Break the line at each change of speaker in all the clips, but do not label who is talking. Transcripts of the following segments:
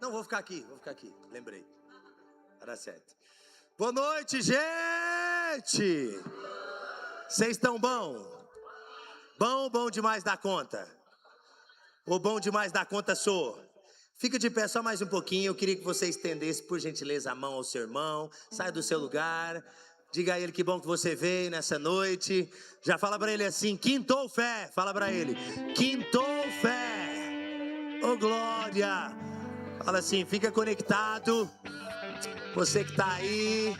Não, vou ficar aqui, lembrei. Era certo. Boa noite, gente! Vocês estão bom? Bom demais da conta? Ou bom demais da conta sou? Fica de pé só mais um pouquinho, eu queria que você estendesse, por gentileza, a mão ao seu irmão, saia do seu lugar, diga a ele que bom que você veio nessa noite, já fala pra ele assim, quintou fé, fala pra ele, quintou fé, ô glória, fala assim, fica conectado, você que tá aí,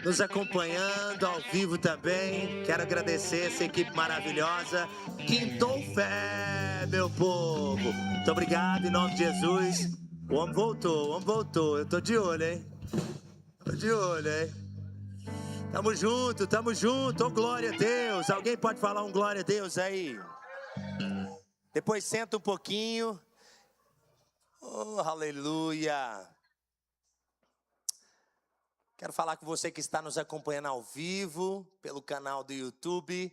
nos acompanhando ao vivo também, quero agradecer essa equipe maravilhosa, quintou fé, meu povo, muito obrigado em nome de Jesus, o homem voltou, eu tô de olho, hein, tamo junto, ô glória a Deus, alguém pode falar um glória a Deus aí, depois senta um pouquinho, oh aleluia. Quero falar com você que está nos acompanhando ao vivo, pelo canal do YouTube.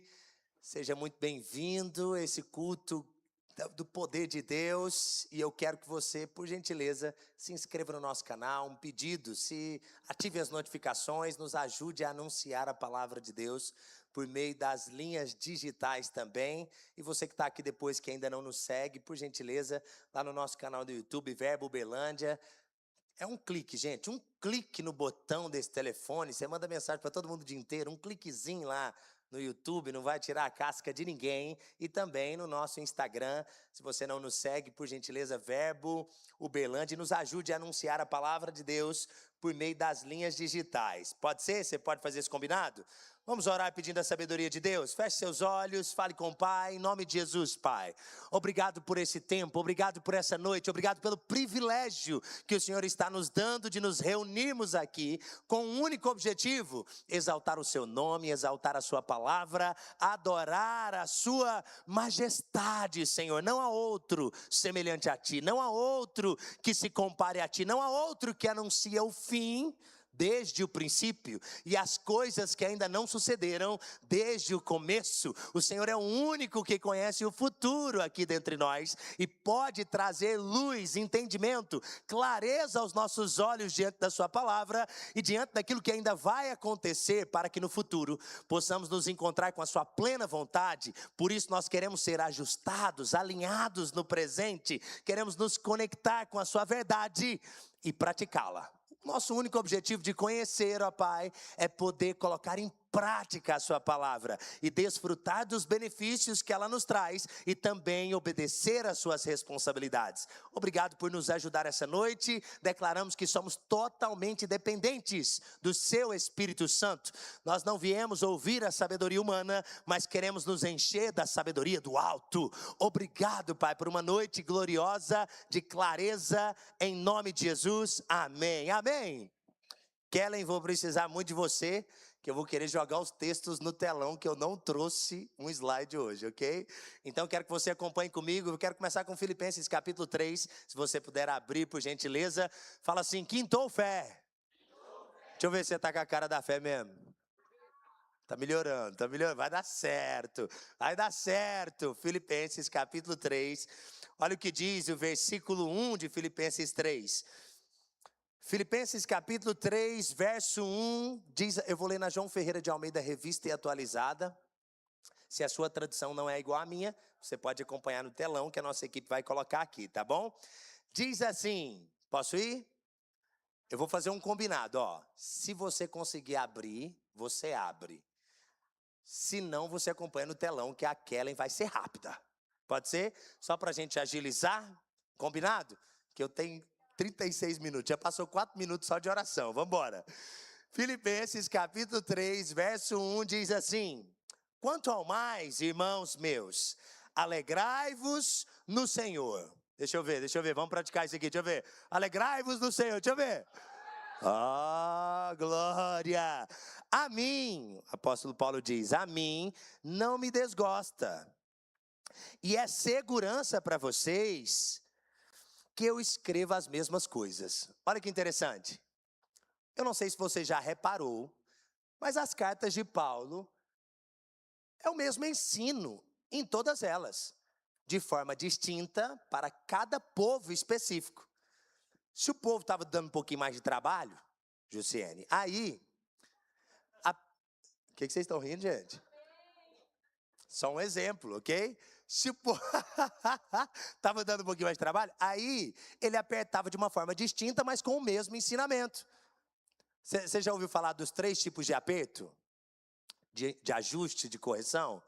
Seja muito bem-vindo a esse culto do poder de Deus. E eu quero que você, por gentileza, se inscreva no nosso canal. Um pedido, se ative as notificações, nos ajude a anunciar a palavra de Deus por meio das linhas digitais também. E você que está aqui depois que ainda não nos segue, por gentileza, lá no nosso canal do YouTube, Verbo Uberlândia. É um clique, gente, um clique no botão desse telefone, você manda mensagem para todo mundo o dia inteiro, um cliquezinho lá no YouTube, não vai tirar a casca de ninguém. E também no nosso Instagram, se você não nos segue, por gentileza, Verbo Uberlândia, e nos ajude a anunciar a palavra de Deus por meio das linhas digitais. Pode ser? Você pode fazer esse combinado? Vamos orar pedindo a sabedoria de Deus? Feche seus olhos, fale com o Pai, em nome de Jesus, Pai. Obrigado por esse tempo, obrigado por essa noite, obrigado pelo privilégio que o Senhor está nos dando de nos reunirmos aqui com um único objetivo: exaltar o seu nome, exaltar a sua palavra, adorar a sua majestade, Senhor. Não há outro semelhante a ti, não há outro que se compare a ti, não há outro que anuncia o fim desde o princípio, e as coisas que ainda não sucederam desde o começo. O Senhor é o único que conhece o futuro aqui dentre nós, e pode trazer luz, entendimento, clareza aos nossos olhos diante da sua palavra, e diante daquilo que ainda vai acontecer, para que no futuro possamos nos encontrar com a sua plena vontade. Por isso nós queremos ser ajustados, alinhados no presente, queremos nos conectar com a sua verdade e praticá-la. Nosso único objetivo de conhecer, ó Pai, é poder colocar em prática a sua palavra e desfrutar dos benefícios que ela nos traz e também obedecer às suas responsabilidades. Obrigado por nos ajudar essa noite. Declaramos que somos totalmente dependentes do seu Espírito Santo. Nós não viemos ouvir a sabedoria humana, mas queremos nos encher da sabedoria do alto. Obrigado, Pai, por uma noite gloriosa de clareza, em nome de Jesus. Amém. Amém. Kellen, vou precisar muito de você, que eu vou querer jogar os textos no telão, que eu não trouxe um slide hoje, ok? Então, quero que você acompanhe comigo. Eu quero começar com Filipenses capítulo 3, se você puder abrir, por gentileza. Fala assim, quintou fé. Deixa eu ver se você está com a cara da fé mesmo. Tá melhorando, vai dar certo. Filipenses capítulo 3, olha o que diz o versículo 1 de Filipenses 3. Filipenses capítulo 3, verso 1, diz, eu vou ler na João Ferreira de Almeida, revista e atualizada. Se a sua tradução não é igual à minha, você pode acompanhar no telão que a nossa equipe vai colocar aqui, tá bom? Diz assim, posso ir? Eu vou fazer um combinado, ó. Se você conseguir abrir, você abre. Se não, você acompanha no telão, que a Kellen vai ser rápida. Pode ser? Só pra gente agilizar, combinado? Que eu tenho 36 minutos, já passou 4 minutos só de oração, vamos embora. Filipenses capítulo 3, verso 1 diz assim: quanto ao mais, irmãos meus, alegrai-vos no Senhor. Deixa eu ver, vamos praticar isso aqui, deixa eu ver. Alegrai-vos no Senhor, deixa eu ver. Glória. A mim, apóstolo Paulo diz, a mim não me desgosta. E é segurança para vocês que eu escreva as mesmas coisas. Olha que interessante. Eu não sei se você já reparou, mas as cartas de Paulo é o mesmo ensino em todas elas, de forma distinta para cada povo específico. Se o povo estava dando um pouquinho mais de trabalho, Jussiene, aí... O que vocês estão rindo, gente? Só um exemplo, ok? Se o povo estava dando um pouquinho mais de trabalho, aí ele apertava de uma forma distinta, mas com o mesmo ensinamento. Você já ouviu falar dos 3 tipos de aperto? De ajuste, de correção?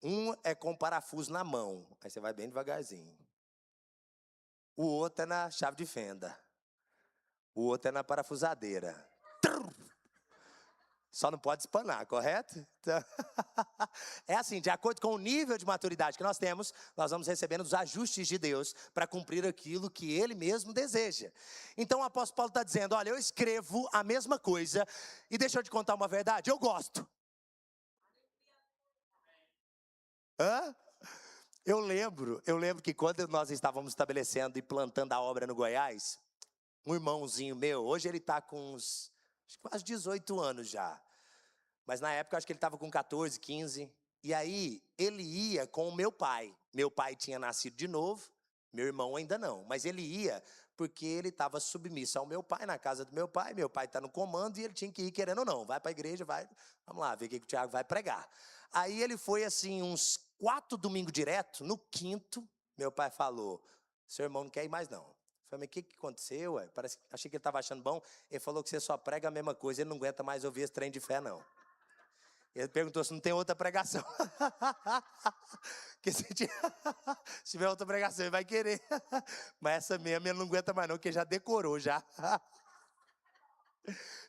Um é com parafuso na mão, aí você vai bem devagarzinho. O outro é na chave de fenda. O outro é na parafusadeira. Só não pode espanar, correto? Então, é assim, de acordo com o nível de maturidade que nós temos, nós vamos recebendo os ajustes de Deus para cumprir aquilo que Ele mesmo deseja. Então o apóstolo Paulo está dizendo, olha, eu escrevo a mesma coisa, e deixa eu te contar uma verdade, eu gosto. Hã? Eu lembro que quando nós estávamos estabelecendo e plantando a obra no Goiás, um irmãozinho meu, hoje ele está com uns, acho que quase 18 anos já. Mas na época, acho que ele estava com 14, 15. E aí, ele ia com o meu pai. Meu pai tinha nascido de novo, meu irmão ainda não. Mas ele ia porque ele estava submisso ao meu pai, na casa do meu pai. Meu pai está no comando e ele tinha que ir querendo ou não. Vai para a igreja, vai. Vamos lá, ver o que o Tiago vai pregar. Aí ele foi assim, uns 4 domingos direto. No 5º, meu pai falou, seu irmão não quer ir mais não. Eu falei, mas o que aconteceu? Ué? Achei que ele estava achando bom. Ele falou que você só prega a mesma coisa, ele não aguenta mais ouvir esse trem de fé, não. Ele perguntou se não tem outra pregação. Porque se tiver outra pregação, ele vai querer. Mas essa mesmo ele não aguenta mais não, porque já decorou já.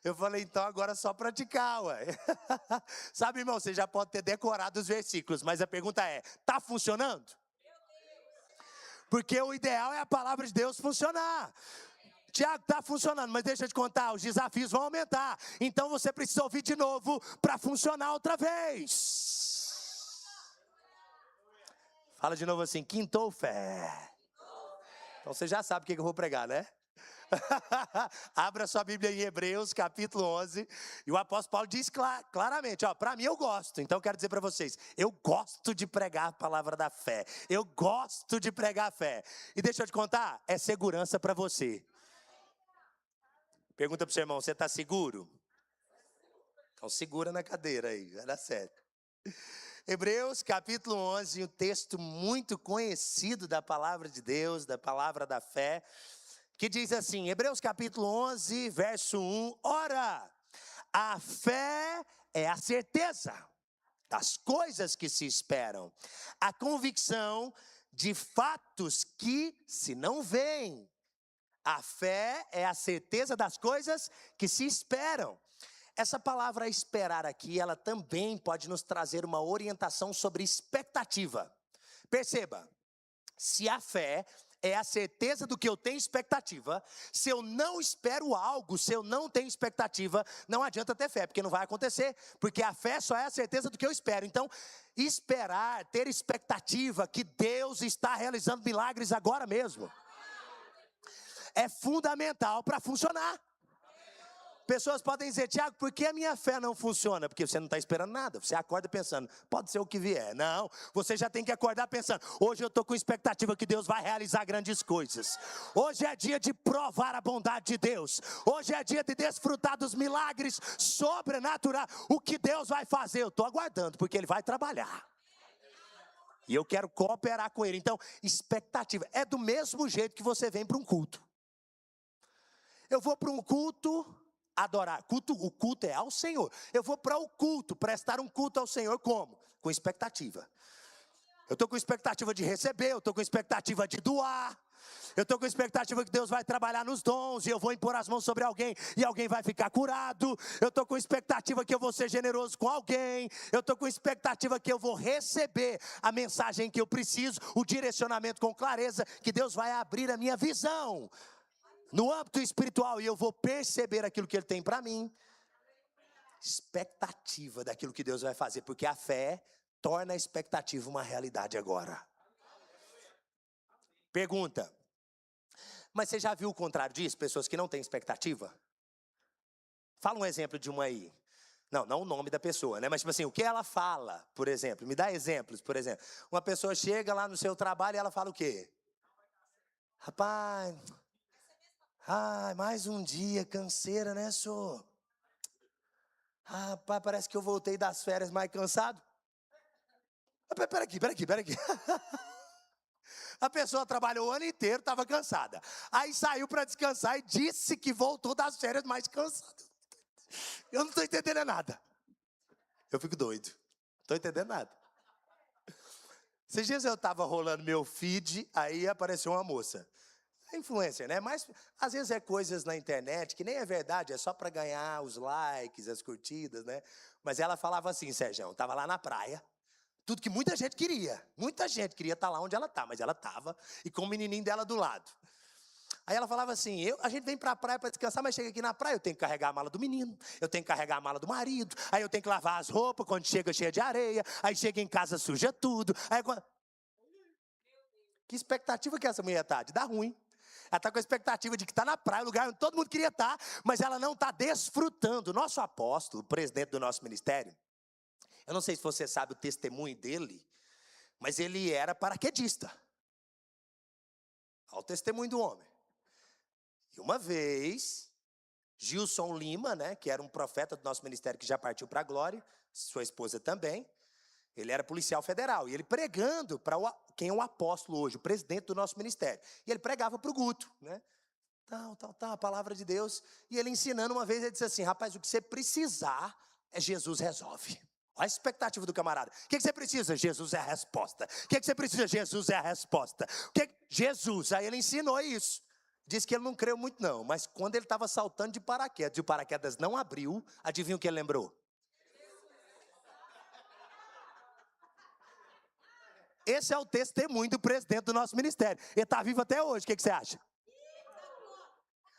Eu falei, então agora é só praticar, ué. Sabe, irmão, você já pode ter decorado os versículos, mas a pergunta é, tá funcionando? Porque o ideal é a palavra de Deus funcionar. Tiago, está funcionando, mas deixa eu te contar, os desafios vão aumentar. Então você precisa ouvir de novo para funcionar outra vez. Fala de novo assim, quintou fé. Então você já sabe o que eu vou pregar, né? Abra sua Bíblia em Hebreus, capítulo 11. E o apóstolo Paulo diz claramente, para mim eu gosto. Então eu quero dizer para vocês, eu gosto de pregar a palavra da fé. Eu gosto de pregar a fé. E deixa eu te contar, é segurança para você. Pergunta para o seu irmão, você está seguro? Então segura na cadeira aí, vai dar certo. Hebreus capítulo 11, um texto muito conhecido da palavra de Deus, da palavra da fé, que diz assim, Hebreus capítulo 11, verso 1, ora, a fé é a certeza das coisas que se esperam, a convicção de fatos que se não veem. A fé é a certeza das coisas que se esperam. Essa palavra esperar aqui, ela também pode nos trazer uma orientação sobre expectativa. Perceba, se a fé é a certeza do que eu tenho expectativa, se eu não espero algo, se eu não tenho expectativa, não adianta ter fé, porque não vai acontecer, porque a fé só é a certeza do que eu espero. Então, esperar, ter expectativa que Deus está realizando milagres agora mesmo, é fundamental para funcionar. Pessoas podem dizer, Tiago, por que a minha fé não funciona? Porque você não está esperando nada, você acorda pensando, pode ser o que vier. Não, você já tem que acordar pensando, hoje eu estou com expectativa que Deus vai realizar grandes coisas. Hoje é dia de provar a bondade de Deus. Hoje é dia de desfrutar dos milagres sobrenaturais. O que Deus vai fazer, eu estou aguardando, porque Ele vai trabalhar. E eu quero cooperar com Ele. Então, expectativa é do mesmo jeito que você vem para um culto. Eu vou para um culto adorar. O culto é ao Senhor. Eu vou para o culto, prestar um culto ao Senhor como? Com expectativa. Eu estou com expectativa de receber, eu estou com expectativa de doar. Eu estou com expectativa que Deus vai trabalhar nos dons e eu vou impor as mãos sobre alguém e alguém vai ficar curado. Eu estou com expectativa que eu vou ser generoso com alguém. Eu estou com expectativa que eu vou receber a mensagem que eu preciso, o direcionamento com clareza, que Deus vai abrir a minha visão no âmbito espiritual e eu vou perceber aquilo que Ele tem para mim. Expectativa daquilo que Deus vai fazer, porque a fé torna a expectativa uma realidade agora. Pergunta, mas você já viu o contrário disso? Pessoas que não têm expectativa? Fala um exemplo de uma aí. Não o nome da pessoa, né? Mas tipo assim, o que ela fala, por exemplo. Me dá exemplos, por exemplo. Uma pessoa chega lá no seu trabalho e ela fala o quê? Rapaz, Ai, mais um dia, canseira, né, senhor? Rapaz, parece que eu voltei das férias mais cansado. Pera aqui. A pessoa trabalhou o ano inteiro, estava cansada. Aí saiu para descansar e disse que voltou das férias mais cansado. Eu não estou entendendo nada. Eu fico doido. Não estou entendendo nada. Esses dias eu estava rolando meu feed, aí apareceu uma moça. Influencer, né? Mas às vezes é coisas na internet que nem é verdade, é só para ganhar os likes, as curtidas, né? Mas ela falava assim, Sérgio, estava lá na praia, tudo que muita gente queria estar lá onde ela está, mas ela estava, e com o menininho dela do lado. Aí ela falava assim, a gente vem para a praia para descansar, mas chega aqui na praia, eu tenho que carregar a mala do menino, eu tenho que carregar a mala do marido, aí eu tenho que lavar as roupas quando chega cheia de areia, aí chega em casa suja tudo. Aí, que expectativa que essa mulher está? De dar ruim. Ela está com a expectativa de que está na praia, lugar onde todo mundo queria estar, mas ela não está desfrutando. O nosso apóstolo, o presidente do nosso ministério, eu não sei se você sabe o testemunho dele, mas ele era paraquedista. Olha o testemunho do homem. E uma vez, Gilson Lima, né, que era um profeta do nosso ministério que já partiu para a glória, sua esposa também, ele era policial federal, e ele pregando para quem é o apóstolo hoje, o presidente do nosso ministério. E ele pregava para o Guto, né? A palavra de Deus. E ele ensinando uma vez, ele disse assim, rapaz, o que você precisar, Jesus resolve. Olha a expectativa do camarada. O que você precisa? Jesus é a resposta. O que você precisa? Jesus é a resposta. Jesus, aí ele ensinou isso. Diz que ele não creu muito não, mas quando ele estava saltando de paraquedas, e o paraquedas não abriu, adivinha o que ele lembrou? Esse é o testemunho do presidente do nosso ministério. Ele está vivo até hoje, o que você acha?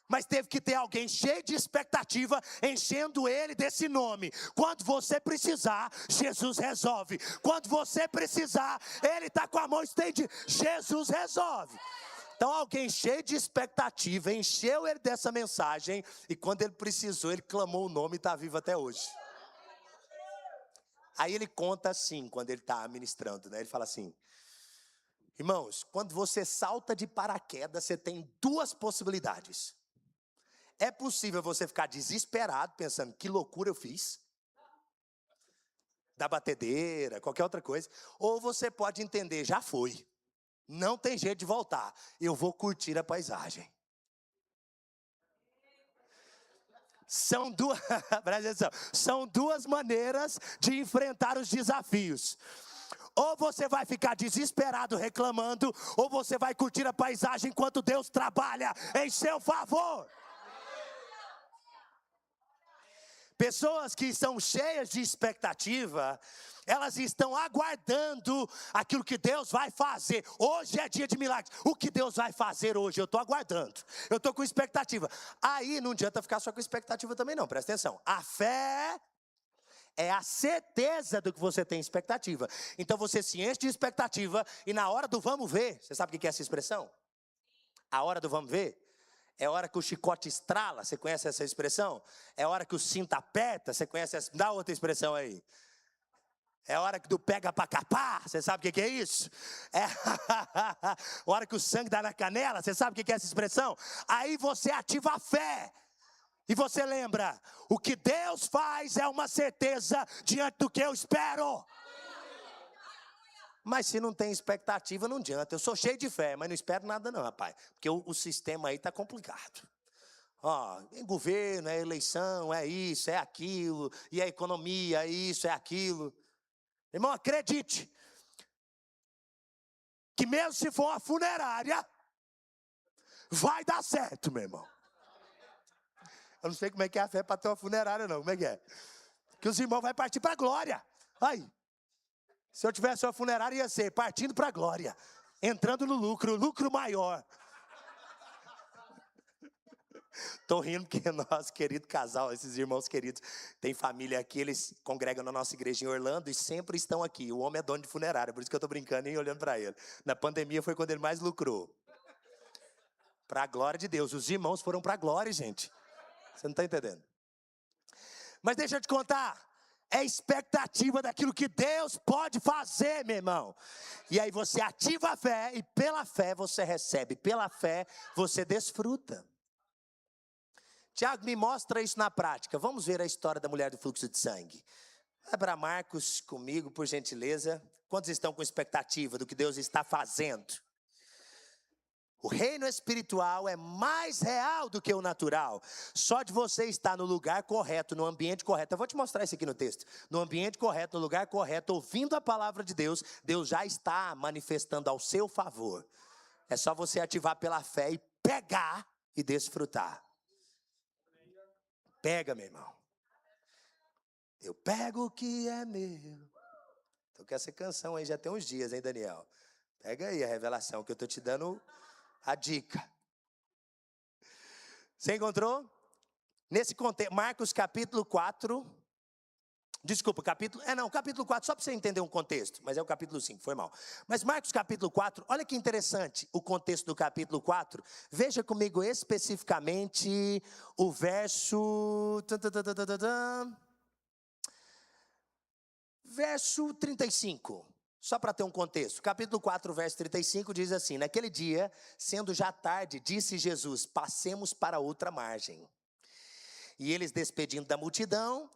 Mas teve que ter alguém cheio de expectativa, enchendo ele desse nome. Quando você precisar, Jesus resolve. Quando você precisar, ele está com a mão estendida. Jesus resolve. Então alguém cheio de expectativa, encheu ele dessa mensagem, e quando ele precisou, ele clamou o nome e está vivo até hoje. Aí ele conta assim, quando ele está ministrando, né? Ele fala assim, irmãos, quando você salta de paraquedas, você tem duas possibilidades. É possível você ficar desesperado, pensando, que loucura eu fiz, da batedeira, qualquer outra coisa. Ou você pode entender, já foi, não tem jeito de voltar, eu vou curtir a paisagem. São duas, presta atenção, são duas maneiras de enfrentar os desafios. Ou você vai ficar desesperado reclamando, ou você vai curtir a paisagem enquanto Deus trabalha em seu favor. Pessoas que estão cheias de expectativa, elas estão aguardando aquilo que Deus vai fazer. Hoje é dia de milagres. O que Deus vai fazer hoje? Eu estou aguardando. Eu estou com expectativa. Aí não adianta ficar só com expectativa também não, presta atenção. A fé é a certeza do que você tem expectativa. Então você se enche de expectativa e na hora do vamos ver, você sabe o que é essa expressão? A hora do vamos ver? É a hora que o chicote estrala, você conhece essa expressão? É a hora que o cinto aperta, você conhece essa? Dá outra expressão aí. É a hora que tu pega pra capar, você sabe o que é isso? É a hora que o sangue dá na canela, você sabe o que é essa expressão? Aí você ativa a fé. E você lembra, o que Deus faz é uma certeza diante do que eu espero. Mas se não tem expectativa, não adianta. Eu sou cheio de fé, mas não espero nada não, rapaz. Porque o sistema aí está complicado. Ó, é governo, é eleição, é isso, é aquilo. E a economia, é isso, é aquilo. Irmão, acredite. Que mesmo se for uma funerária, vai dar certo, meu irmão. Eu não sei como é que é a fé para ter uma funerária não, como é que é? Que os irmãos vão partir para a glória. Aí. Se eu tivesse uma funerária, ia ser partindo para a glória, entrando no lucro maior. Estou rindo porque nosso querido casal, esses irmãos queridos, tem família aqui, eles congregam na nossa igreja em Orlando e sempre estão aqui. O homem é dono de funerária, por isso que eu estou brincando e olhando para ele. Na pandemia foi quando ele mais lucrou. Para a glória de Deus. Os irmãos foram para a glória, gente. Você não está entendendo. Mas deixa eu te contar. É expectativa daquilo que Deus pode fazer, meu irmão. E aí você ativa a fé e pela fé você recebe. Pela fé você desfruta. Tiago, me mostra isso na prática. Vamos ver a história da mulher do fluxo de sangue. Vai para Marcos comigo, por gentileza. Quantos estão com expectativa do que Deus está fazendo? O reino espiritual é mais real do que o natural. Só de você estar no lugar correto, no ambiente correto. Eu vou te mostrar isso aqui no texto. No ambiente correto, no lugar correto, ouvindo a palavra de Deus, Deus já está manifestando ao seu favor. É só você ativar pela fé e pegar e desfrutar. Pega, meu irmão. Eu pego o que é meu. Tô com essa canção aí já tem uns dias, hein, Daniel? Pega aí a revelação que eu tô te dando a dica. Você encontrou? Nesse contexto, Marcos capítulo 4. Desculpa, capítulo 4, só para você entender um contexto, mas é o capítulo 5, foi mal. Mas Marcos capítulo 4, olha que interessante o contexto do capítulo 4. Veja comigo especificamente o verso... Verso 35, só para ter um contexto. Capítulo 4, verso 35 diz assim: naquele dia, sendo já tarde, disse Jesus, passemos para outra margem. E eles, despedindo da multidão,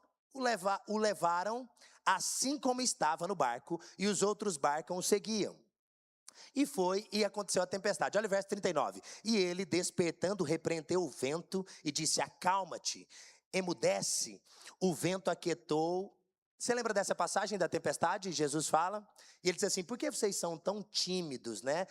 o levaram assim como estava no barco, e os outros barcos o seguiam. E aconteceu a tempestade. Olha o verso 39. E ele, despertando, repreendeu o vento e disse: acalma-te, emudece. O vento aquietou. Você lembra dessa passagem da tempestade? Jesus fala, e ele diz assim: por que vocês são tão tímidos, né?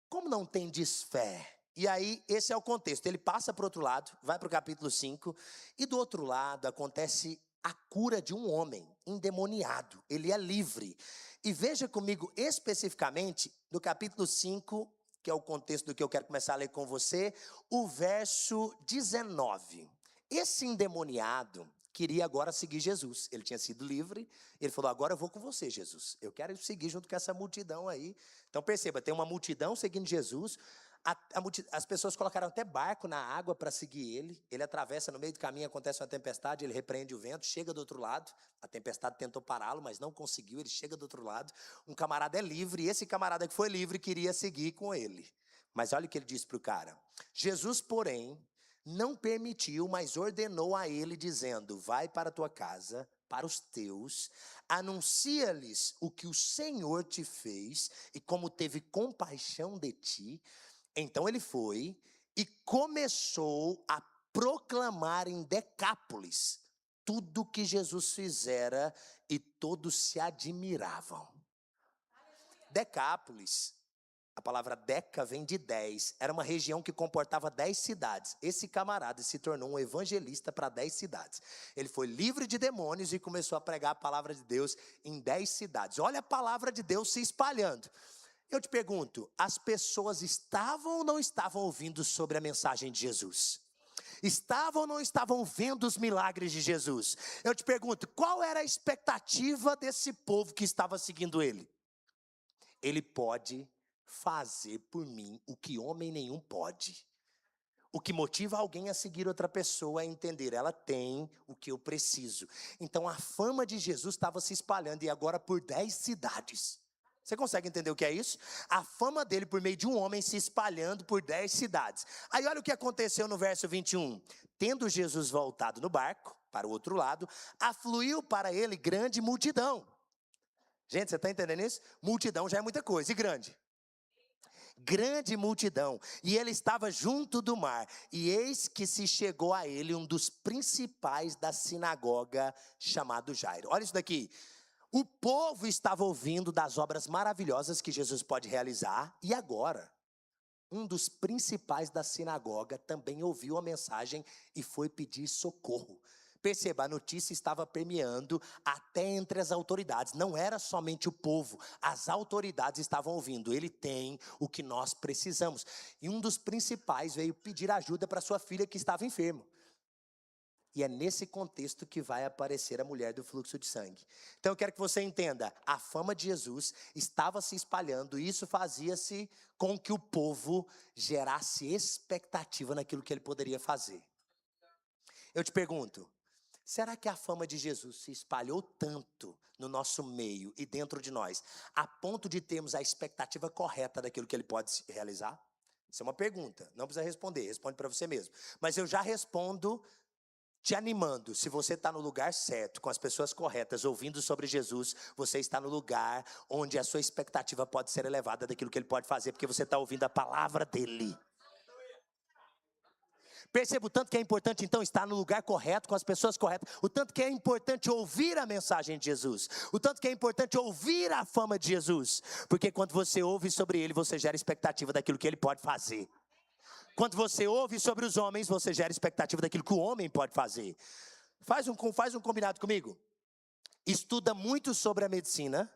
Como não tendes fé? E aí, esse é o contexto. Ele passa para o outro lado, vai para o capítulo 5, e do outro lado acontece a cura de um homem endemoniado. Ele é livre. E veja comigo especificamente, no capítulo 5, que é o contexto do que eu quero começar a ler com você, o verso 19. Esse endemoniado queria agora seguir Jesus. Ele tinha sido livre. Ele falou: agora eu vou com você, Jesus. Eu quero seguir junto com essa multidão aí. Então perceba, tem uma multidão seguindo Jesus. As pessoas colocaram até barco na água para seguir ele. Ele atravessa, no meio do caminho acontece uma tempestade, ele repreende o vento, chega do outro lado. A tempestade tentou pará-lo, mas não conseguiu. Ele chega do outro lado. Um camarada é livre, e esse camarada que foi livre queria seguir com ele. Mas olha o que ele disse para o cara. Jesus, porém, não permitiu, mas ordenou a ele, dizendo: vai para a tua casa, para os teus, anuncia-lhes o que o Senhor te fez e como teve compaixão de ti. Então ele foi e começou a proclamar em Decápolis tudo que Jesus fizera, e todos se admiravam. Decápolis, a palavra Deca vem de 10, era uma região que comportava 10 cidades. Esse camarada se tornou um evangelista para 10 cidades. Ele foi livre de demônios e começou a pregar a palavra de Deus em 10 cidades. Olha a palavra de Deus se espalhando. Eu te pergunto, as pessoas estavam ou não estavam ouvindo sobre a mensagem de Jesus? Estavam ou não estavam vendo os milagres de Jesus? Eu te pergunto, qual era a expectativa desse povo que estava seguindo ele? Ele pode fazer por mim o que homem nenhum pode. O que motiva alguém a seguir outra pessoa é entender, ela tem o que eu preciso. Então a fama de Jesus estava se espalhando, e agora por 10 cidades. Você consegue entender o que é isso? A fama dele por meio de um homem se espalhando por 10 cidades. Aí olha o que aconteceu no verso 21. Tendo Jesus voltado no barco, para o outro lado, afluiu para ele grande multidão. Gente, você está entendendo isso? Multidão já é muita coisa, e grande? Grande multidão, e ele estava junto do mar, e eis que se chegou a ele um dos principais da sinagoga, chamado Jairo. Olha isso daqui. O povo estava ouvindo das obras maravilhosas que Jesus pode realizar, e agora, um dos principais da sinagoga também ouviu a mensagem e foi pedir socorro. Perceba, a notícia estava permeando até entre as autoridades. Não era somente o povo, as autoridades estavam ouvindo. Ele tem o que nós precisamos. E um dos principais veio pedir ajuda para sua filha que estava enferma. E é nesse contexto que vai aparecer a mulher do fluxo de sangue. Então eu quero que você entenda, a fama de Jesus estava se espalhando, e isso fazia-se com que o povo gerasse expectativa naquilo que ele poderia fazer. Eu te pergunto, será que a fama de Jesus se espalhou tanto no nosso meio e dentro de nós, a ponto de termos a expectativa correta daquilo que ele pode realizar? Isso é uma pergunta, não precisa responder, responde para você mesmo. Mas eu já respondo te animando. Se você está no lugar certo, com as pessoas corretas, ouvindo sobre Jesus, você está no lugar onde a sua expectativa pode ser elevada daquilo que Ele pode fazer, porque você está ouvindo a palavra dEle. Perceba o tanto que é importante, então, estar no lugar correto, com as pessoas corretas. O tanto que é importante ouvir a mensagem de Jesus. O tanto que é importante ouvir a fama de Jesus. Porque quando você ouve sobre Ele, você gera expectativa daquilo que Ele pode fazer. Quando você ouve sobre os homens, você gera expectativa daquilo que o homem pode fazer. Faz um combinado comigo. Estuda muito sobre a medicina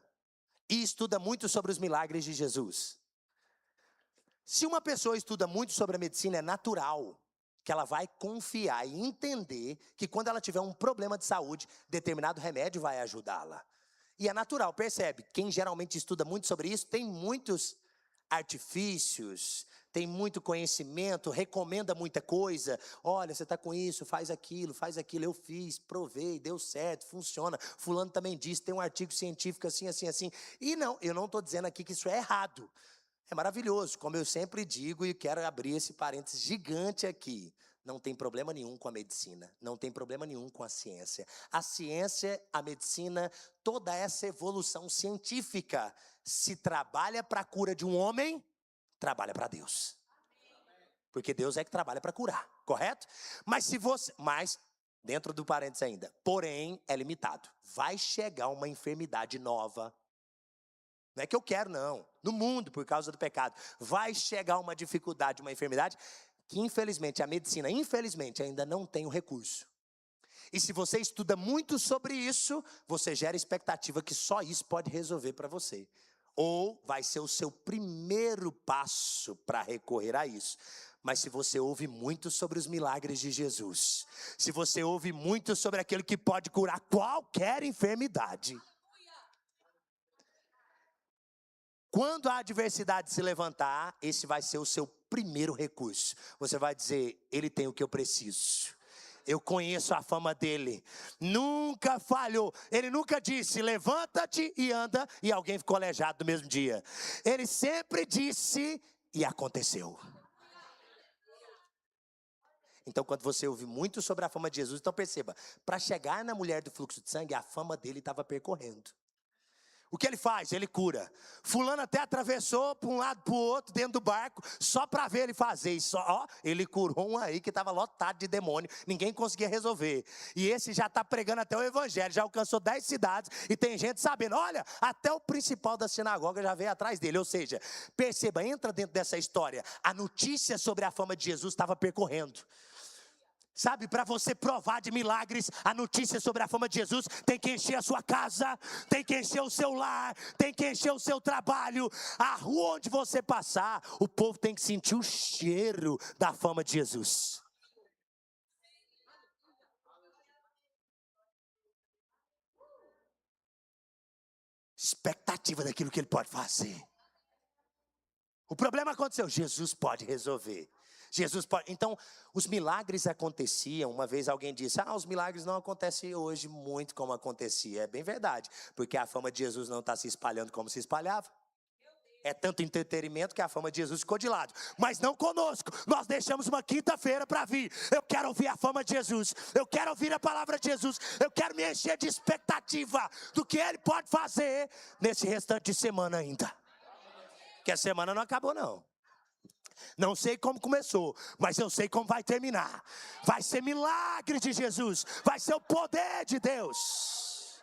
e estuda muito sobre os milagres de Jesus. Se uma pessoa estuda muito sobre a medicina, é natural que ela vai confiar e entender que quando ela tiver um problema de saúde, determinado remédio vai ajudá-la. E é natural, percebe? Quem geralmente estuda muito sobre isso tem muitos artifícios, tem muito conhecimento, recomenda muita coisa. Olha, você está com isso, faz aquilo, eu fiz, provei, deu certo, funciona. Fulano também disse, tem um artigo científico assim, assim, assim. E não, eu não estou dizendo aqui que isso é errado. É maravilhoso, como eu sempre digo, e quero abrir esse parênteses gigante aqui. Não tem problema nenhum com a medicina, não tem problema nenhum com a ciência. A ciência, a medicina, toda essa evolução científica, se trabalha para a cura de um homem, trabalha para Deus. Porque Deus é que trabalha para curar, correto? Mas dentro do parênteses ainda, porém é limitado. Vai chegar uma enfermidade nova. Não é que eu quero, não. No mundo, por causa do pecado. Vai chegar uma dificuldade, uma enfermidade, que infelizmente a medicina, ainda não tem o recurso. E se você estuda muito sobre isso, você gera expectativa que só isso pode resolver para você. Ou vai ser o seu primeiro passo para recorrer a isso. Mas se você ouve muito sobre os milagres de Jesus, se você ouve muito sobre aquele que pode curar qualquer enfermidade, quando a adversidade se levantar, esse vai ser o seu primeiro recurso. Você vai dizer, Ele tem o que eu preciso. Eu conheço a fama dele. Nunca falhou. Ele nunca disse, levanta-te e anda, e alguém ficou aleijado no mesmo dia. Ele sempre disse, e aconteceu. Então, quando você ouve muito sobre a fama de Jesus, então perceba, para chegar na mulher do fluxo de sangue, a fama dele estava percorrendo. O que ele faz? Ele cura. Fulano até atravessou para um lado para o outro dentro do barco, só para ver ele fazer. E ele curou um aí que estava lotado de demônio, ninguém conseguia resolver. E esse já está pregando até o evangelho, já alcançou 10 cidades e tem gente sabendo. Olha, até o principal da sinagoga já veio atrás dele. Ou seja, perceba, entra dentro dessa história. A notícia sobre a fama de Jesus estava percorrendo. Sabe, para você provar de milagres, a notícia sobre a fama de Jesus tem que encher a sua casa, tem que encher o seu lar, tem que encher o seu trabalho, a rua onde você passar, o povo tem que sentir o cheiro da fama de Jesus. Expectativa daquilo que ele pode fazer. O problema aconteceu, Jesus pode resolver. Jesus pode. Então, os milagres aconteciam. Uma vez alguém disse, os milagres não acontecem hoje muito como acontecia. É bem verdade, porque a fama de Jesus não está se espalhando como se espalhava. É tanto entretenimento que a fama de Jesus ficou de lado. Mas não conosco. Nós deixamos uma quinta-feira para vir. Eu quero ouvir a fama de Jesus. Eu quero ouvir a palavra de Jesus. Eu quero me encher de expectativa do que Ele pode fazer nesse restante de semana ainda. Que a semana não acabou, não. Não sei como começou, mas eu sei como vai terminar. Vai ser milagre de Jesus. Vai ser o poder de Deus.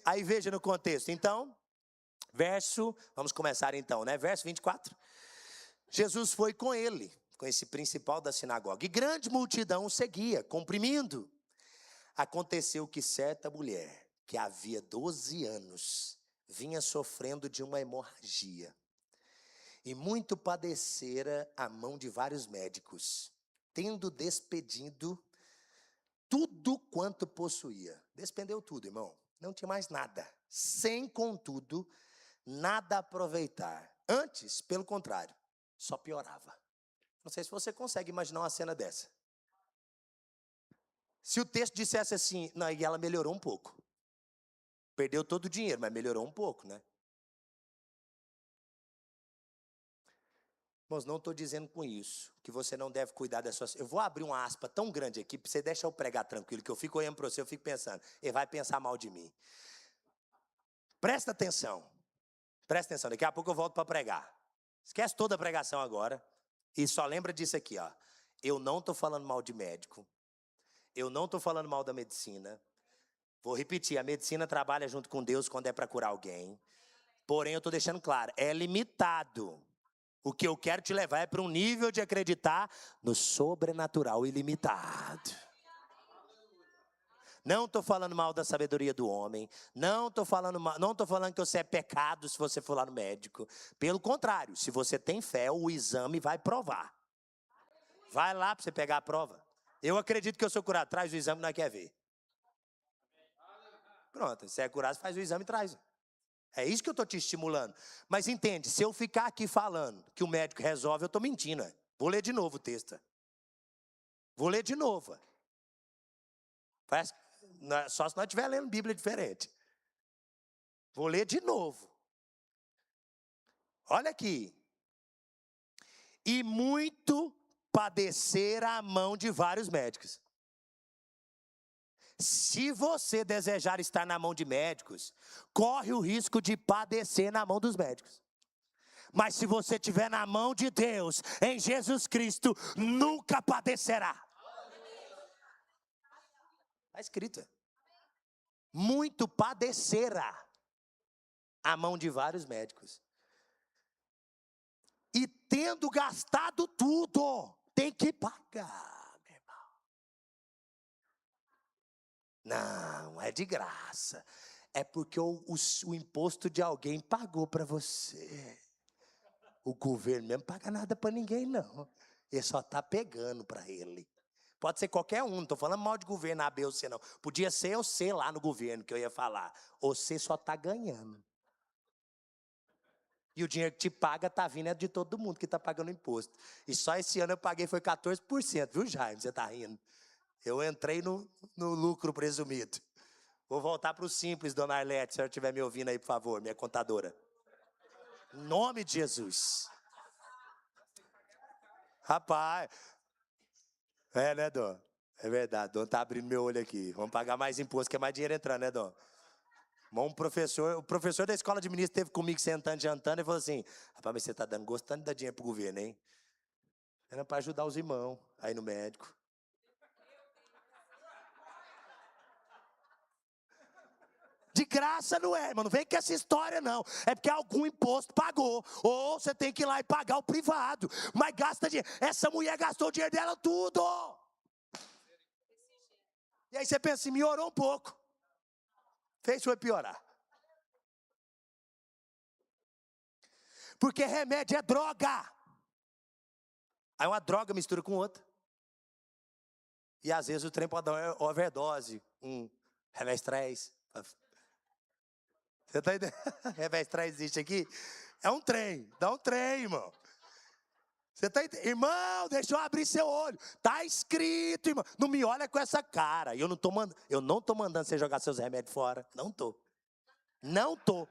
Aí veja no contexto. Então, vamos começar então, né? Verso 24. Jesus foi com ele, com esse principal da sinagoga. E grande multidão o seguia, comprimindo. Aconteceu que certa mulher, que havia 12 anos, vinha sofrendo de uma hemorragia. E muito padecera a mão de vários médicos, tendo despedido tudo quanto possuía. Despendeu tudo, irmão. Não tinha mais nada. Sem, contudo, nada aproveitar. Antes, pelo contrário, só piorava. Não sei se você consegue imaginar uma cena dessa. Se o texto dissesse assim, não, e ela melhorou um pouco. Perdeu todo o dinheiro, mas melhorou um pouco, né? Irmãos, não estou dizendo com isso que você não deve cuidar da sua... Eu vou abrir uma aspa tão grande aqui, para você deixar eu pregar tranquilo, que eu fico olhando para você, eu fico pensando, ele vai pensar mal de mim. Presta atenção, daqui a pouco eu volto para pregar. Esquece toda a pregação agora, e só lembra disso aqui, ó. Eu não estou falando mal de médico, eu não estou falando mal da medicina. Vou repetir, a medicina trabalha junto com Deus quando é para curar alguém. Porém, eu estou deixando claro, é limitado. O que eu quero te levar é para um nível de acreditar no sobrenatural ilimitado. Não estou falando mal da sabedoria do homem. Não estou falando que você é pecado se você for lá no médico. Pelo contrário, se você tem fé, o exame vai provar. Vai lá para você pegar a prova. Eu acredito que eu sou curado. Traz o exame, nós quer ver. Pronto, se é curado, faz o exame e traz. É isso que eu estou te estimulando. Mas entende, se eu ficar aqui falando que o médico resolve, eu estou mentindo. Vou ler de novo o texto. Vou ler de novo. Só se nós estivermos lendo Bíblia diferente. Vou ler de novo. Olha aqui. E muito padecer a mão de vários médicos. Se você desejar estar na mão de médicos, corre o risco de padecer na mão dos médicos. Mas se você estiver na mão de Deus, em Jesus Cristo, nunca padecerá. Está escrito. Muito padecerá a mão de vários médicos. E tendo gastado tudo, tem que pagar. Não, é de graça. É porque o imposto de alguém pagou para você. O governo mesmo não paga nada para ninguém, não. Ele só está pegando para ele. Pode ser qualquer um, não estou falando mal de governo A, B ou C, não. Podia ser eu ser lá no governo que eu ia falar. Você só está ganhando. E o dinheiro que te paga está vindo é de todo mundo que está pagando imposto. E só esse ano eu paguei foi 14%, viu, Jaime? Você está rindo. Eu entrei no lucro presumido. Vou voltar para o simples, dona Arlete, se ela estiver me ouvindo aí, por favor, minha contadora. Em nome de Jesus. Rapaz. Né, Dom? É verdade, Dom tá abrindo meu olho aqui. Vamos pagar mais imposto, que é mais dinheiro entrando, né, Dom? O professor da escola de ministro esteve comigo sentando, jantando, e falou assim, rapaz, mas você tá gostando de dar dinheiro pro governo, hein? Era para ajudar os irmãos aí no médico. De graça não é, irmão. Não vem com essa história, não. É porque algum imposto pagou. Ou você tem que ir lá e pagar o privado. Mas gasta dinheiro. Essa mulher gastou o dinheiro dela tudo. E aí você pensa assim, melhorou um pouco. Fez foi piorar. Porque remédio é droga. Aí uma droga mistura com outra. E às vezes o trem pode dar overdose. Revestrez. Você está entendendo? Revestrez existe aqui? É um trem. Dá um trem, irmão. Você está entendendo? Irmão, deixa eu abrir seu olho. Está escrito, irmão. Não me olha com essa cara. Eu não estou mandando você jogar seus remédios fora. Não estou. Não estou.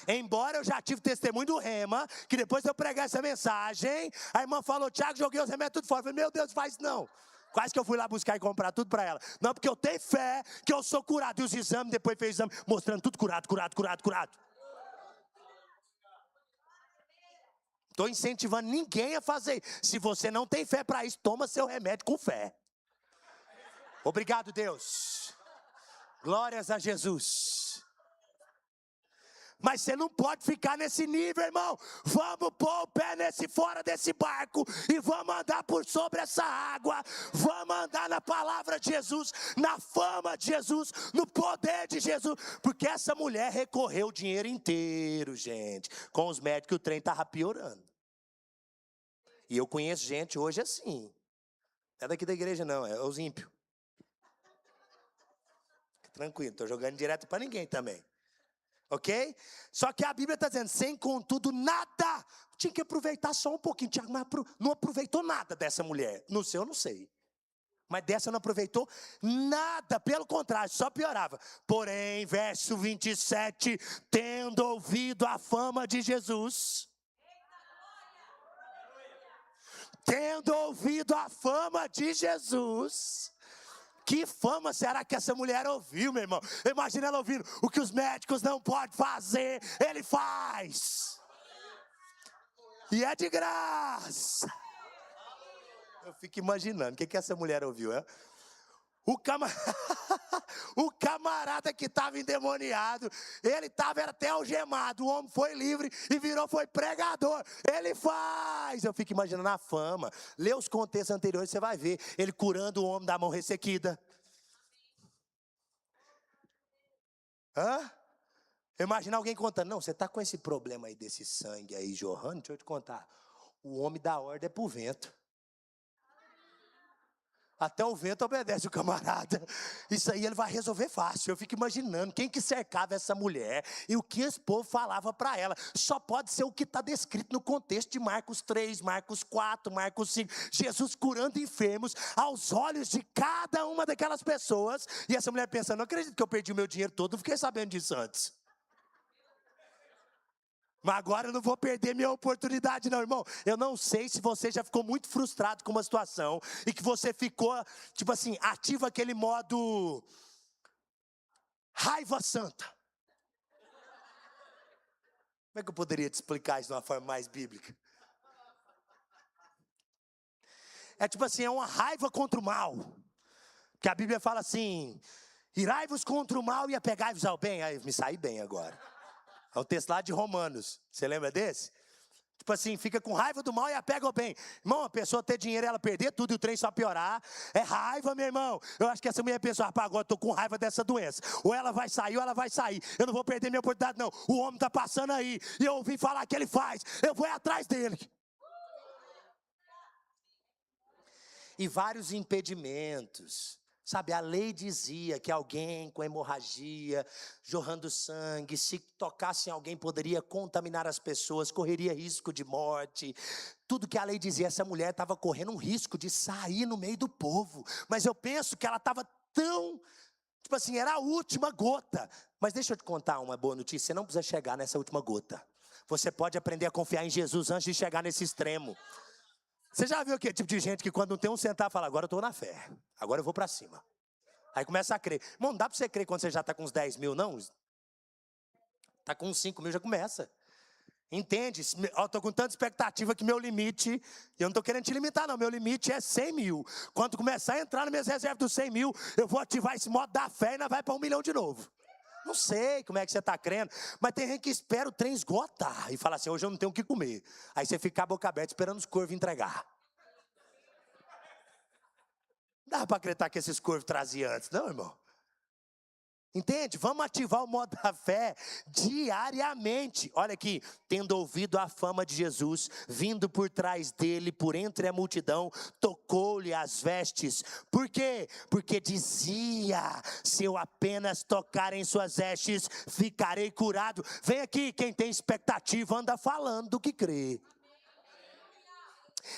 Embora eu já tive testemunho do Rema, que depois de eu pregar essa mensagem, a irmã falou, Tiago, joguei os remédios tudo fora. Eu falei, meu Deus, faz não. Quase que eu fui lá buscar e comprar tudo para ela. Não, porque eu tenho fé que eu sou curado. E os exames, depois fez exame, mostrando tudo curado. Estou incentivando ninguém a fazer. Se você não tem fé para isso, toma seu remédio com fé. Obrigado, Deus. Glórias a Jesus. Mas você não pode ficar nesse nível, irmão. Vamos pôr o pé fora desse barco e vamos andar por sobre essa água. Vamos andar na palavra de Jesus, na fama de Jesus, no poder de Jesus. Porque essa mulher recorreu o dinheiro inteiro, gente. Com os médicos o trem estava piorando. E eu conheço gente hoje assim. Não é daqui da igreja não, é os ímpios. Tranquilo, estou jogando direto para ninguém também. Ok? Só que a Bíblia está dizendo, sem contudo nada. Tinha que aproveitar só um pouquinho. Tiago, mas não aproveitou nada dessa mulher. No seu eu não sei. Mas dessa não aproveitou nada. Pelo contrário, só piorava. Porém, verso 27, tendo ouvido a fama de Jesus. Tendo ouvido a fama de Jesus. Que fama será que essa mulher ouviu, meu irmão? Imagina ela ouvindo: o que os médicos não podem fazer, ele faz. E é de graça. Eu fico imaginando, o que essa mulher ouviu, é? O camarada que estava endemoniado, ele estava até algemado, o homem foi livre e foi pregador. Ele faz. Eu fico imaginando a fama. Lê os contextos anteriores, você vai ver ele curando o homem da mão ressequida. Imagina alguém contando: não, você está com esse problema aí desse sangue aí jorrando, deixa eu te contar. O homem dá ordem pro vento. Até o vento obedece o camarada. Isso aí ele vai resolver fácil. Eu fico imaginando quem que cercava essa mulher e o que esse povo falava para ela. Só pode ser o que está descrito no contexto de Marcos 3, Marcos 4, Marcos 5. Jesus curando enfermos aos olhos de cada uma daquelas pessoas. E essa mulher pensando: não acredito que eu perdi o meu dinheiro todo, não fiquei sabendo disso antes. Mas agora eu não vou perder minha oportunidade não, irmão. Eu não sei se você já ficou muito frustrado com uma situação e que você ficou, tipo assim, ativa aquele modo raiva santa. Como é que eu poderia te explicar isso de uma forma mais bíblica? É tipo assim, é uma raiva contra o mal. Que a Bíblia fala assim: irai-vos contra o mal e apegai-vos ao bem. Aí me saí bem agora. É o texto lá de Romanos. Você lembra desse? Tipo assim, fica com raiva do mal e apega ao bem. Irmão, a pessoa ter dinheiro, ela perder tudo e o trem só piorar. É raiva, meu irmão. Eu acho que essa mulher pensou: rapaz, agora eu tô com raiva dessa doença. Ou ela vai sair ou ela vai sair. Eu não vou perder minha oportunidade não. O homem tá passando aí e eu ouvi falar que ele faz. Eu vou atrás dele. E vários impedimentos. Sabe, a lei dizia que alguém com hemorragia, jorrando sangue, se tocasse em alguém, poderia contaminar as pessoas, correria risco de morte. Tudo que a lei dizia, essa mulher estava correndo um risco de sair no meio do povo. Mas eu penso que ela estava tão, tipo assim, era a última gota. Mas deixa eu te contar uma boa notícia: você não precisa chegar nessa última gota. Você pode aprender a confiar em Jesus antes de chegar nesse extremo. Você já viu aquele tipo de gente que quando não tem um centavo fala: agora eu estou na fé, agora eu vou para cima. Aí começa a crer. Irmão, não dá para você crer quando você já está com uns 10 mil, não? Está com uns 5 mil, já começa. Entende? Eu estou com tanta expectativa que meu limite, eu não estou querendo te limitar não, meu limite é 100 mil. Quando começar a entrar nas minhas reservas dos 100 mil, eu vou ativar esse modo da fé e nós vai para 1 milhão de novo. Não sei como é que você está crendo, mas tem gente que espera o trem esgotar e fala assim: hoje eu não tenho o que comer. Aí você fica a boca aberta esperando os corvos entregar. Não dá para acreditar que esses corvos traziam antes, não, irmão? Entende? Vamos ativar o modo da fé diariamente. Olha aqui: tendo ouvido a fama de Jesus, vindo por trás dele, por entre a multidão, tocou-lhe as vestes. Por quê? Porque dizia: se eu apenas tocar em suas vestes, ficarei curado. Vem aqui, quem tem expectativa anda falando do que crê.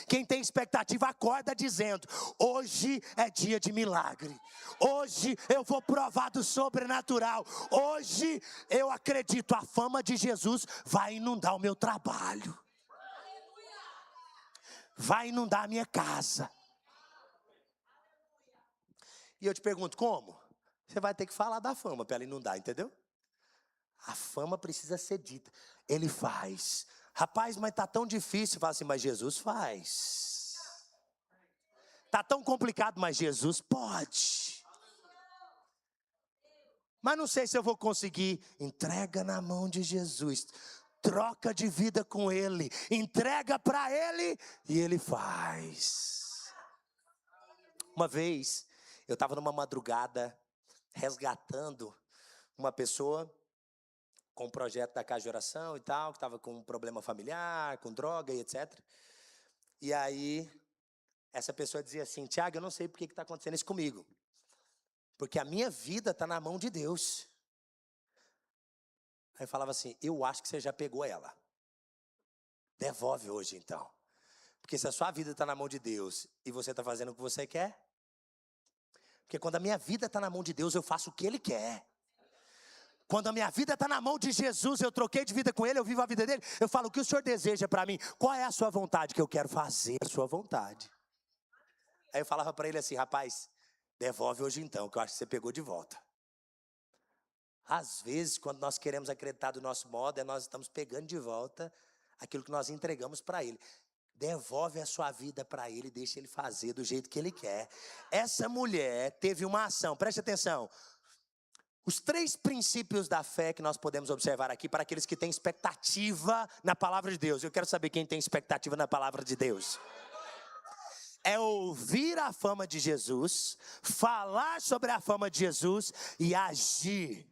Quem tem expectativa acorda dizendo: hoje é dia de milagre. Hoje eu vou provar do sobrenatural. Hoje eu acredito, a fama de Jesus vai inundar o meu trabalho. Vai inundar a minha casa. E eu te pergunto: como? Você vai ter que falar da fama para ela inundar, entendeu? A fama precisa ser dita. Ele faz. Rapaz, mas está tão difícil. Fala assim: mas Jesus faz. Está tão complicado, mas Jesus pode. Mas não sei se eu vou conseguir. Entrega na mão de Jesus. Troca de vida com Ele. Entrega para Ele e Ele faz. Uma vez, eu estava numa madrugada resgatando uma pessoa com um projeto da casa de oração e tal, que estava com um problema familiar, com droga e etc. E aí, essa pessoa dizia assim: Tiago, eu não sei por que está acontecendo isso comigo. Porque a minha vida está na mão de Deus. Aí eu falava assim: eu acho que você já pegou ela. Devolve hoje então. Porque se a sua vida está na mão de Deus e você está fazendo o que você quer. Porque quando a minha vida está na mão de Deus, eu faço o que Ele quer. Quando a minha vida está na mão de Jesus, eu troquei de vida com Ele, eu vivo a vida dele, eu falo, o que o Senhor deseja para mim? Qual é a sua vontade? Que eu quero fazer a sua vontade. Aí eu falava para ele assim, rapaz, devolve hoje então, que eu acho que você pegou de volta. Às vezes, quando nós queremos acreditar do nosso modo, nós estamos pegando de volta aquilo que nós entregamos para Ele. Devolve a sua vida para Ele, deixa Ele fazer do jeito que Ele quer. Essa mulher teve uma ação, preste atenção. Os 3 princípios da fé que nós podemos observar aqui para aqueles que têm expectativa na palavra de Deus. Eu quero saber quem tem expectativa na palavra de Deus. É ouvir a fama de Jesus, falar sobre a fama de Jesus e agir,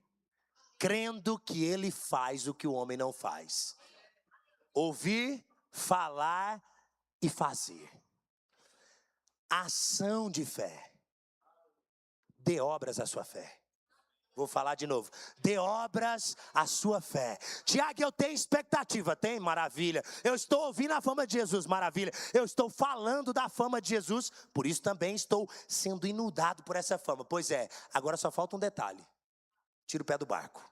crendo que Ele faz o que o homem não faz. Ouvir, falar e fazer. Ação de fé. Dê obras à sua fé. Vou falar de novo. Dê obras à sua fé. Tiago, eu tenho expectativa. Tem? Maravilha. Eu estou ouvindo a fama de Jesus. Maravilha. Eu estou falando da fama de Jesus. Por isso também estou sendo inundado por essa fama. Pois é, agora só falta um detalhe. Tira o pé do barco.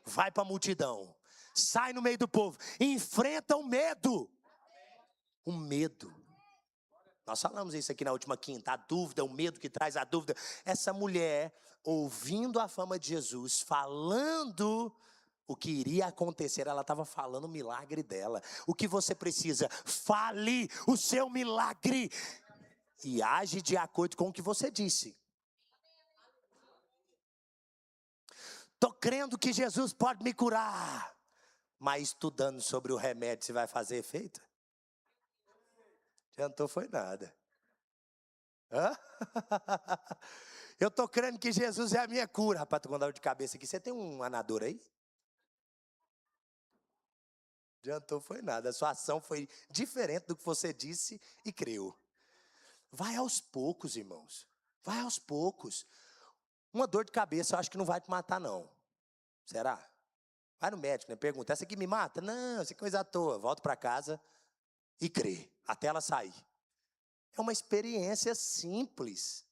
Vai para a multidão. Sai no meio do povo. Enfrenta o medo. O medo. Nós falamos isso aqui na última quinta. A dúvida, o medo que traz a dúvida. Essa mulher, ouvindo a fama de Jesus, falando o que iria acontecer, ela estava falando o milagre dela. O que você precisa? Fale o seu milagre. E age de acordo com o que você disse. Estou crendo que Jesus pode me curar. Mas estudando sobre o remédio, se vai fazer efeito? Adiantou foi nada. Hã? Eu estou crendo que Jesus é a minha cura. Rapaz, estou com dor de cabeça aqui. Você tem um anador aí? Adiantou foi nada. A sua ação foi diferente do que você disse e creu. Vai aos poucos, irmãos. Vai aos poucos. Uma dor de cabeça eu acho que não vai te matar, não. Será? Vai no médico, né? Pergunta, essa aqui me mata? Não, essa coisa à toa. Volta para casa e crê, até ela sair. É uma experiência simples.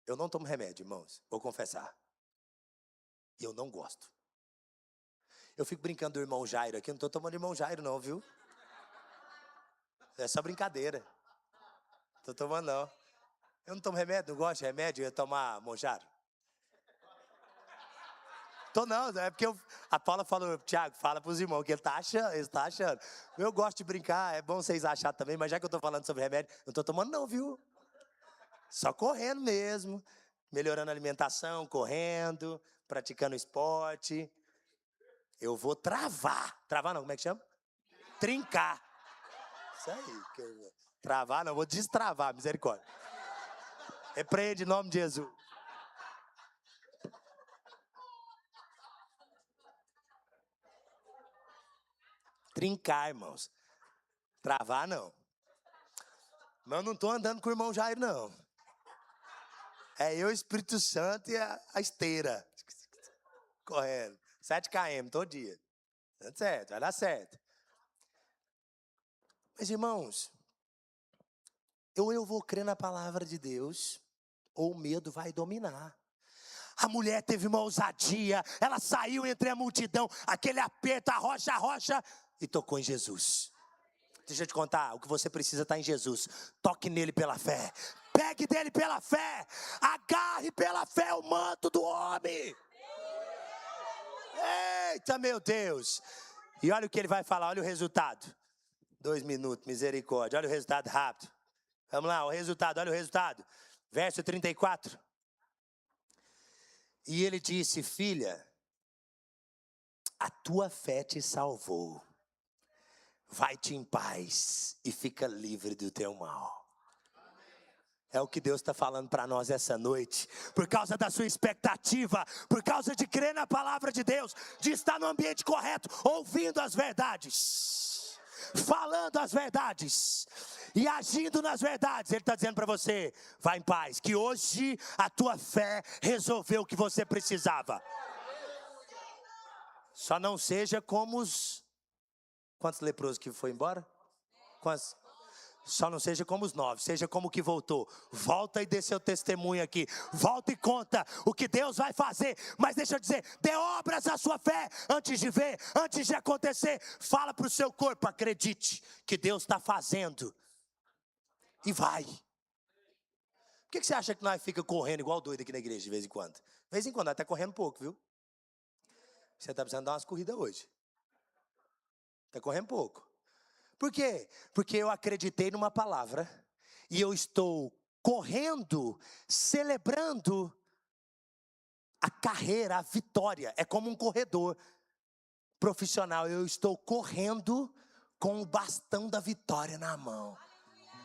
Eu não tomo remédio, irmãos, vou confessar. E eu não gosto. Eu fico brincando do irmão Jairo aqui, eu não estou tomando irmão Jairo não, viu? É só brincadeira. Não estou tomando não. Eu não tomo remédio, não gosto de remédio, eu ia tomar Monjaro. Tô não, é porque a Paula falou, Tiago, fala pros irmãos que ele tá achando. Eu gosto de brincar, é bom vocês acharem também, mas já que eu tô falando sobre remédio, não tô tomando não, viu? Só correndo mesmo, melhorando a alimentação, correndo, praticando esporte. Eu vou travar. Travar não, como é que chama? Trincar. Isso aí. Travar não, vou destravar, misericórdia. Repreende em nome de Jesus. Trincar, irmãos. Travar, não. Mas eu não estou andando com o irmão Jair, não. É eu, o Espírito Santo e a esteira. Correndo. 7 km todo dia. Tá certo, vai dar certo. Mas, irmãos, ou eu vou crer na palavra de Deus, ou o medo vai dominar. A mulher teve uma ousadia, ela saiu entre a multidão, aquele aperto, a rocha, e tocou em Jesus. Deixa eu te contar, o que você precisa está em Jesus. Toque nele pela fé. Pegue dele pela fé. Agarre pela fé o manto do homem. Eita, meu Deus. E olha o que ele vai falar, olha o resultado. 2 minutos, misericórdia. Olha o resultado rápido. Vamos lá, o resultado, olha o resultado. Verso 34. E ele disse, filha, a tua fé te salvou. Vai-te em paz e fica livre do teu mal. É o que Deus está falando para nós essa noite. Por causa da sua expectativa, por causa de crer na palavra de Deus, de estar no ambiente correto, ouvindo as verdades, falando as verdades e agindo nas verdades. Ele está dizendo para você, vai em paz, que hoje a tua fé resolveu o que você precisava. Só não seja como os... Quantos leprosos que foi embora? Quantos? Só não seja como os 9, seja como o que voltou. Volta e dê seu testemunho aqui. Volta e conta o que Deus vai fazer. Mas deixa eu dizer, dê obras à sua fé antes de ver, antes de acontecer. Fala para o seu corpo, acredite que Deus está fazendo. E vai. Por que você acha que nós fica correndo igual doido aqui na igreja de vez em quando? De vez em quando, até correndo pouco, viu? Você está precisando dar umas corridas hoje. Está correndo pouco. Por quê? Porque eu acreditei numa palavra e eu estou correndo, celebrando a carreira, a vitória. É como um corredor profissional. Eu estou correndo com o bastão da vitória na mão.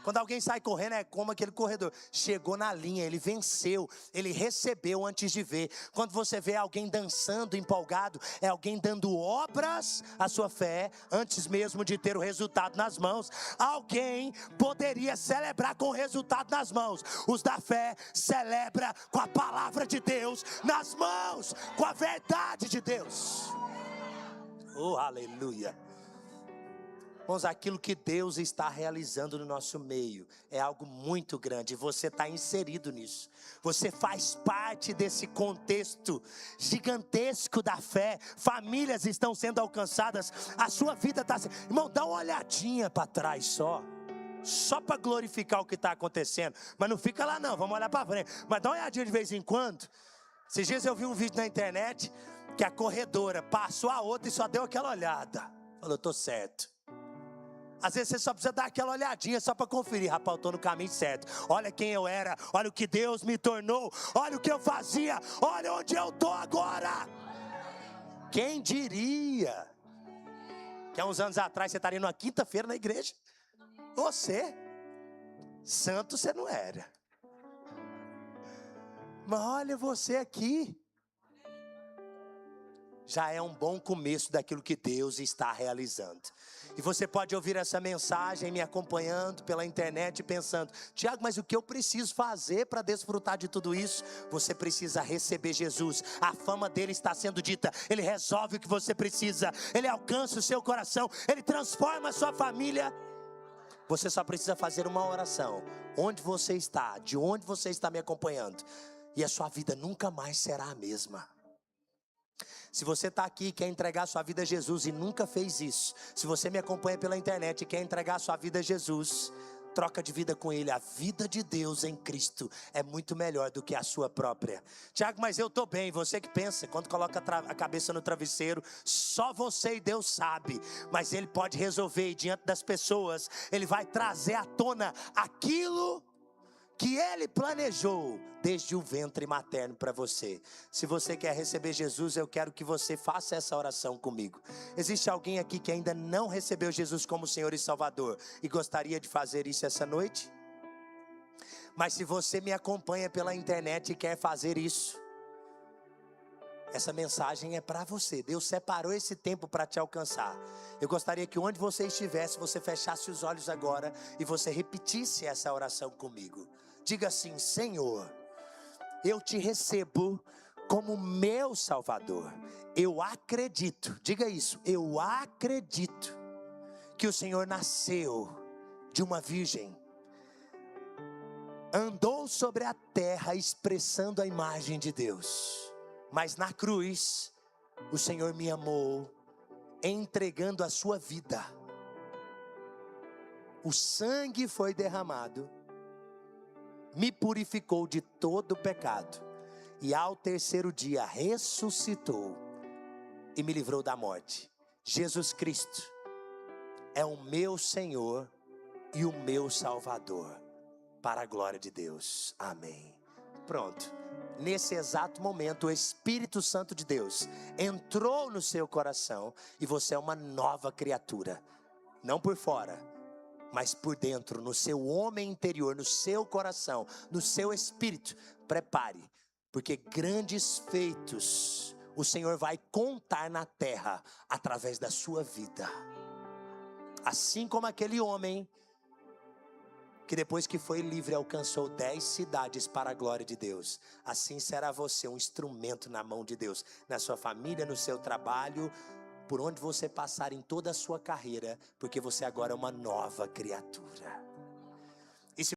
Quando alguém sai correndo é como aquele corredor. Chegou na linha, ele venceu, ele recebeu antes de ver. Quando você vê alguém dançando, empolgado, é alguém dando obras à sua fé antes mesmo de ter o resultado nas mãos. Alguém poderia celebrar com o resultado nas mãos. Os da fé celebram com a palavra de Deus nas mãos, com a verdade de Deus. Oh, aleluia. Irmãos, aquilo que Deus está realizando no nosso meio é algo muito grande. Você está inserido nisso. Você faz parte desse contexto gigantesco da fé. Famílias estão sendo alcançadas. A sua vida está sendo... Irmão, dá uma olhadinha para trás só para glorificar o que está acontecendo. Mas não fica lá não, vamos olhar para frente. Mas dá uma olhadinha de vez em quando. Esses dias eu vi um vídeo na internet que a corredora passou a outra e só deu aquela olhada. Falou, estou certo. Às vezes você só precisa dar aquela olhadinha só para conferir. Rapaz, eu estou no caminho certo. Olha quem eu era, olha o que Deus me tornou, olha o que eu fazia, olha onde eu estou agora. Quem diria que há uns anos atrás você estaria numa quinta-feira na igreja? Você, santo você não era. Mas olha você aqui. Já é um bom começo daquilo que Deus está realizando. E você pode ouvir essa mensagem me acompanhando pela internet pensando, Tiago, mas o que eu preciso fazer para desfrutar de tudo isso? Você precisa receber Jesus. A fama dele está sendo dita. Ele resolve o que você precisa. Ele alcança o seu coração. Ele transforma a sua família. Você só precisa fazer uma oração. Onde você está, de onde você está me acompanhando. E a sua vida nunca mais será a mesma. Se você está aqui e quer entregar sua vida a Jesus e nunca fez isso, se você me acompanha pela internet e quer entregar sua vida a Jesus, troca de vida com Ele. A vida de Deus em Cristo é muito melhor do que a sua própria. Tiago, mas eu estou bem. Você que pensa, quando coloca a cabeça no travesseiro, só você e Deus sabe. Mas Ele pode resolver e diante das pessoas, Ele vai trazer à tona aquilo que Ele planejou desde o ventre materno para você. Se você quer receber Jesus, eu quero que você faça essa oração comigo. Existe alguém aqui que ainda não recebeu Jesus como Senhor e Salvador e gostaria de fazer isso essa noite? Mas se você me acompanha pela internet e quer fazer isso, essa mensagem é para você. Deus separou esse tempo para te alcançar. Eu gostaria que onde você estivesse, você fechasse os olhos agora e você repetisse essa oração comigo. Diga assim, Senhor, eu te recebo como meu Salvador. Eu acredito, diga isso, eu acredito que o Senhor nasceu de uma virgem, andou sobre a terra expressando a imagem de Deus, mas na cruz o Senhor me amou, entregando a sua vida. O sangue foi derramado, me purificou de todo o pecado, e ao terceiro dia ressuscitou e me livrou da morte. Jesus Cristo é o meu Senhor e o meu Salvador, para a glória de Deus, amém. Pronto, nesse exato momento o Espírito Santo de Deus entrou no seu coração e você é uma nova criatura, não por fora, mas por dentro, no seu homem interior, no seu coração, no seu espírito. Prepare, porque grandes feitos o Senhor vai contar na terra através da sua vida. Assim como aquele homem que depois que foi livre alcançou 10 cidades para a glória de Deus, assim será você um instrumento na mão de Deus, na sua família, no seu trabalho, por onde você passar em toda a sua carreira, porque você agora é uma nova criatura.